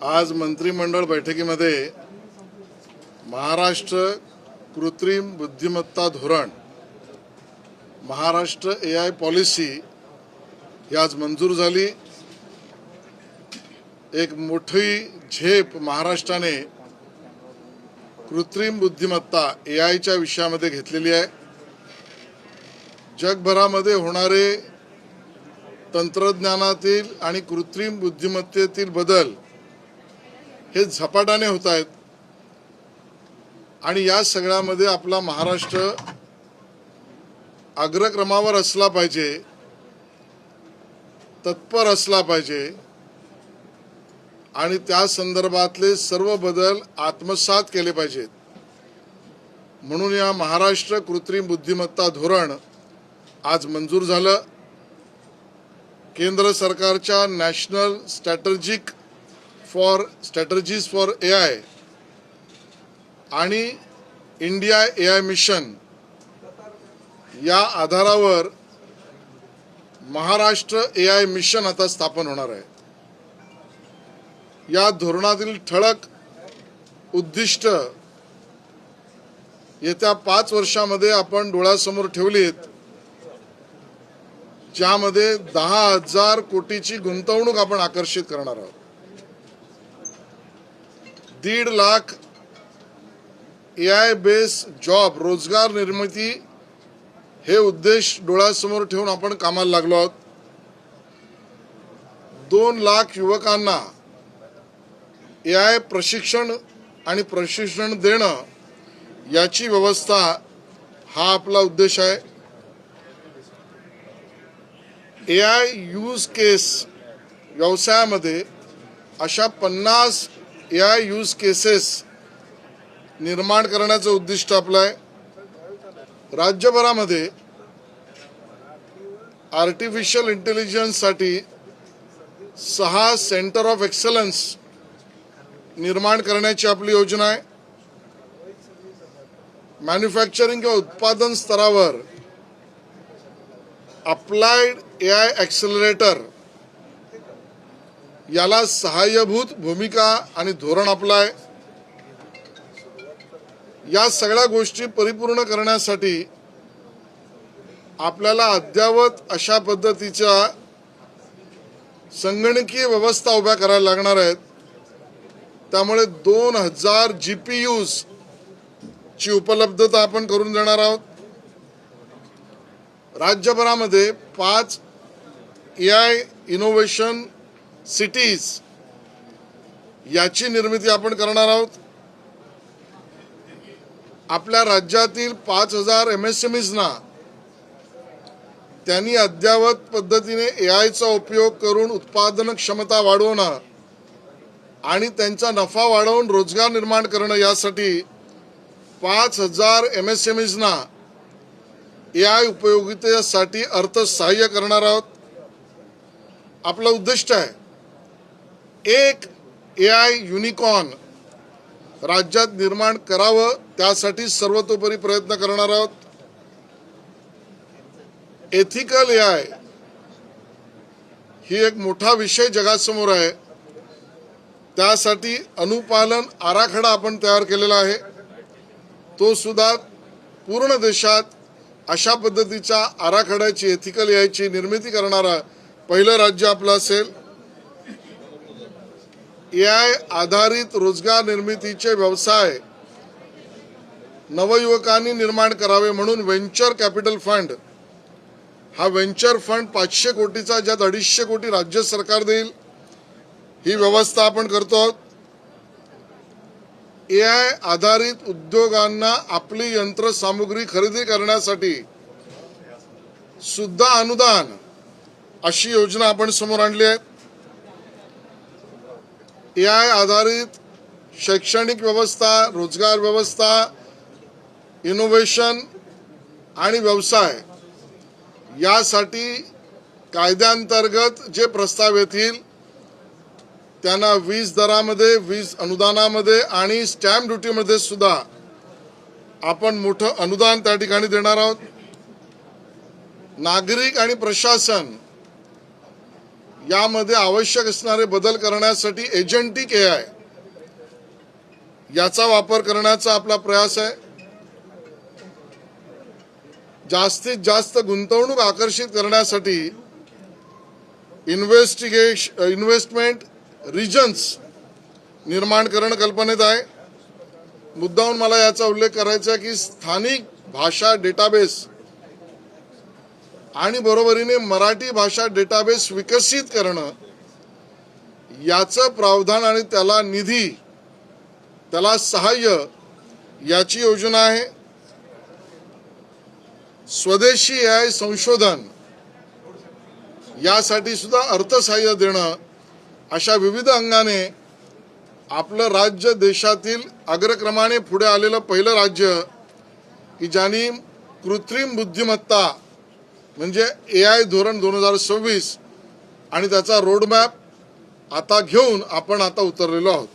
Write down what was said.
आज मंत्रिमंडळ बैठकीमध्ये महाराष्ट्र कृत्रिम बुद्धिमत्ता धोरण, महाराष्ट्र AI पॉलिसी ही आज मंजूर झाली। एक मोठी झेप महाराष्ट्राने कृत्रिम बुद्धिमत्ता AIच्या विषयामध्ये घेतलेली आहे। जगभरामध्ये होणारे तंत्रज्ञानातील आणि कृत्रिम बुद्धिमत्तेतील बदल हे झपाट्याने होत आहेत आणि या सगळ्यामध्ये आपला महाराष्ट्र अग्रक्रमावर असला पाहिजे, तत्पर असला पाहिजे आणि त्या संदर्भातले सर्व बदल आत्मसात केले पाहिजेत। म्हणून या महाराष्ट्र कृत्रिम बुद्धिमत्ता धोरण आज मंजूर झालं। केंद्र सरकारच्या नॅशनल स्ट्रॅटर्जीज फॉर AI आणि इंडिया AI मिशन या आधारावर महाराष्ट्र AI मिशन आता स्थापन होणार आहे। या धोरणातील ठळक उद्दिष्ट येत्या 5 वर्षांमध्ये आपण डोळ्यासमोर ठेवलीत, ज्यामध्ये 10,000 कोटीची गुंतवणूक आपण आकर्षित करणार आहोत। 1.5 लाख AI बेस्ड जॉब रोजगार निर्मिती हे उद्देश डोळ्यासमोर ठेवून आपण कामाला लागलो आहोत। 2 लाख युवकांना AI प्रशिक्षण देणं याची व्यवस्था हा आपला उद्देश आहे। AI यूज केस व्यवसायामध्ये अशा 50 AI यूज केसेस निर्माण करण्याचं उद्दिष्ट आपलं आहे। राज्यभरामध्ये आर्टिफिशियल इंटेलिजन्ससाठी 6 सेंटर ऑफ एक्सलन्स निर्माण करण्याची आपली योजना आहे। मॅन्युफॅक्चरिंग किंवा उत्पादन स्तरावर अप्लाइड AI ॲक्सेलरेटर याला सहाय्यभूत भूमिका आणि धोरण आपलं आहे। या सगळ्या गोष्टी परिपूर्ण करण्यासाठी आपल्याला अद्ययावत अशा पद्धतीच्या संगणकीय व्यवस्था उभ्या करायला लागणार आहेत। त्यामुळे 2000 GPUs ची उपलब्धता आपण करून देणार आहोत। राज्यभरामध्ये 5 AI इनोव्हेशन सिटीज याची निर्मिती आपण करणार आहोत। आपल्या राज्यातील 5000 MSMEsना त्यांनी अद्ययावत पद्धतीने AIचा उपयोग करून उत्पादन क्षमता वाढवणं आणि त्यांचा नफा वाढवून रोजगार निर्माण करणं यासाठी 5000 MSMEsना AI उपयोगितेसाठी अर्थसहाय्य करणार आहोत। आपलं उद्दिष्ट आहे एक AI युनिकॉर्न राज्यात निर्माण करावं, त्यासाठी सर्वतोपरी प्रयत्न करणार आहोत। एथिकल AI ही एक मोठा विषय जगासमोर आहे। त्यासाठी अनुपालन आराखडा आपण तयार केलेला आहे। तो सुद्धा पूर्ण देशात अशा पद्धतीच्या आराखड्याची एथिकल AIची निर्मिती करणारा पहिलं राज्य आपलं असेल। AI आधारित रोजगार निर्मितीचे व्यवसाय नवयुवकांनी निर्माण करावे म्हणून व्हेंचर कॅपिटल फंड हा व्हेंचर फंड 500 कोटीचा, ज्यात 250 कोटी राज्य सरकार देईल, ही व्यवस्था आपण करतो आहोत। AI आधारित उद्योगांना आपली यंत्रसामुग्री खरेदी करण्यासाठी सुद्धा अनुदान अशी योजना आपण समोर आणली आहे। AI आधारित शैक्षणिक व्यवस्था, रोजगार व्यवस्था, इनोव्हेशन आणि व्यवसाय यासाठी कायद्यांतर्गत जे प्रस्ताव येतील त्यांना वीज दरामध्ये, वीज अनुदानामध्ये आणि स्टॅम्प ड्युटीमध्ये सुद्धा आपण मोठं अनुदान त्या ठिकाणी देणार आहोत। नागरिक आणि प्रशासन यामध्ये आवश्यक असणारे बदल करण्यासाठी एजंटिक AI याचा वापर करण्याचा आपला प्रयास आहे. जास्तीत जास्त गुंतवणूक आकर्षित करण्यासाठी इन्व्हेस्टमेंट रिजन्स निर्माण करणं कल्पनेत आहे. मुद्दाहून मला याचा उल्लेख करायचा आहे की स्थानिक भाषा डेटाबेस आणि बरोबरीने मराठी भाषा डेटाबेस विकसित करणं याचं प्रावधान आणि त्याला निधी, त्याला सहाय्य याची योजना आहे. स्वदेशी AI संशोधन यासाठी सुद्धा अर्थसहाय्य देणं, अशा विविध अंगाने आपलं राज्य देशातील अग्रक्रमाने पुढे आलेलं पहिलं राज्य की ज्यांनी कृत्रिम बुद्धिमत्ता म्हणजे AI धोरण 2026 आणि त्याचा रोडमॅप आता घेऊन आपण आता उतरलेलो आहोत.